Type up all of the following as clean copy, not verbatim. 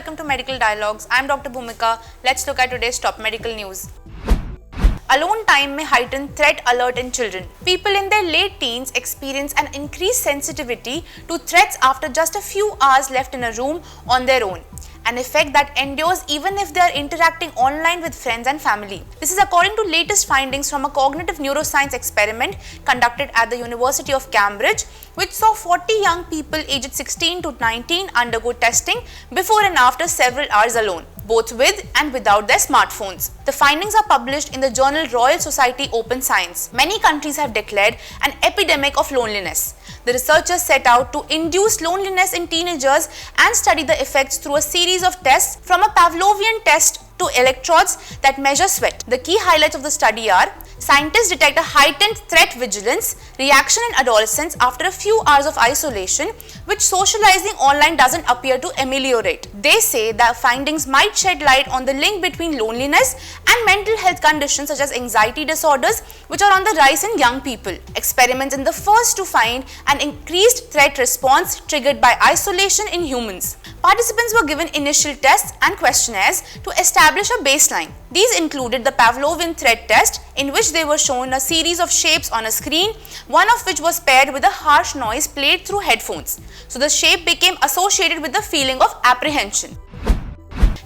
welcome to Medical Dialogues. I am Dr. Bhumika. Let's look at today's top medical news. Alone time may heighten threat alert in children. People in their late teens experience an increased sensitivity to threats after just a few hours left in a room on their own, an effect that endures even if they are interacting online with friends and family. This is according to latest findings from a cognitive neuroscience experiment conducted at the University of Cambridge, which saw 40 young people aged 16 to 19 undergo testing before and after several hours alone, both with and without their smartphones. The findings are published in the journal Royal Society Open Science. Many countries have declared an epidemic of loneliness. The researchers set out to induce loneliness in teenagers and study the effects through a series of tests, from a Pavlovian test to electrodes that measure sweat. The key highlights of the study are: scientists detect a heightened threat vigilance reaction in adolescents after a few hours of isolation, which socializing online doesn't appear to ameliorate. They say the findings might shed light on the link between loneliness and mental health conditions such as anxiety disorders, which are on the rise in young people. Experiments in the first to find an increased threat response triggered by isolation in humans. Participants were given initial tests and questionnaires to establish a baseline. These included the Pavlovian threat test, in which they were shown a series of shapes on a screen, one of which was paired with a harsh noise played through headphones. So the shape became associated with the feeling of apprehension.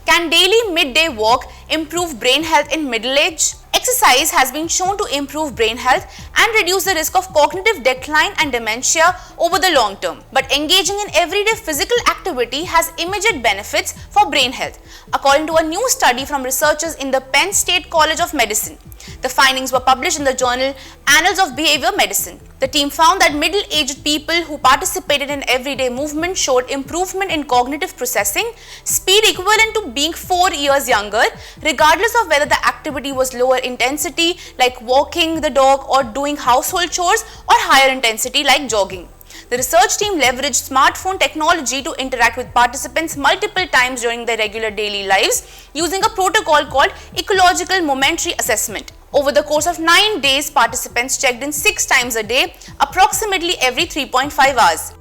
Can daily midday walk improve brain health in middle age? Exercise has been shown to improve brain health and reduce the risk of cognitive decline and dementia over the long term. But engaging in everyday physical activity has immediate benefits for brain health, according to a new study from researchers in the Penn State College of Medicine. The findings were published in the journal Annals of Behavior Medicine. The team found that middle-aged people who participated in everyday movement showed improvement in cognitive processing, speed equivalent to being 4 years younger, regardless of whether the activity was lower intensity like walking the dog or doing household chores, or higher intensity like jogging. The research team leveraged smartphone technology to interact with participants multiple times during their regular daily lives using a protocol called ecological momentary assessment. Over the course of 9 days, participants checked in 6 times a day, approximately every 3.5 hours.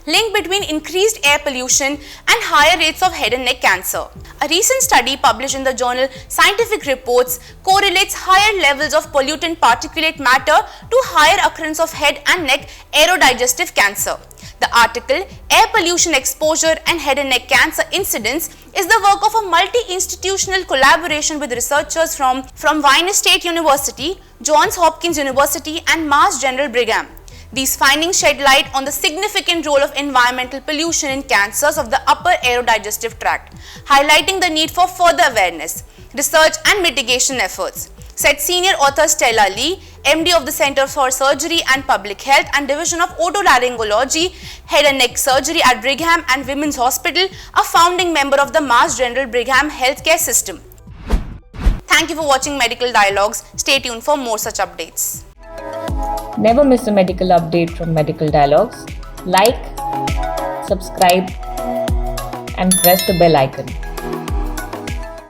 Link between increased air pollution and higher rates of head and neck cancer. A recent study published in the journal Scientific Reports correlates higher levels of pollutant particulate matter to higher occurrence of head and neck aerodigestive cancer. The article, Air Pollution Exposure and Head and Neck Cancer Incidence, is the work of a multi-institutional collaboration with researchers from Wayne State University, Johns Hopkins University and Mass General Brigham. These findings shed light on the significant role of environmental pollution in cancers of the upper aerodigestive tract, highlighting the need for further awareness, research and mitigation efforts, said senior author Stella Lee, MD of the Center for Surgery and Public Health and Division of Otolaryngology, Head and Neck Surgery at Brigham and Women's Hospital, a founding member of the Mass General Brigham healthcare system. Thank you for watching Medical Dialogues. Stay tuned for more such updates. Never miss a medical update from Medical Dialogues. Like, subscribe, and press the bell icon.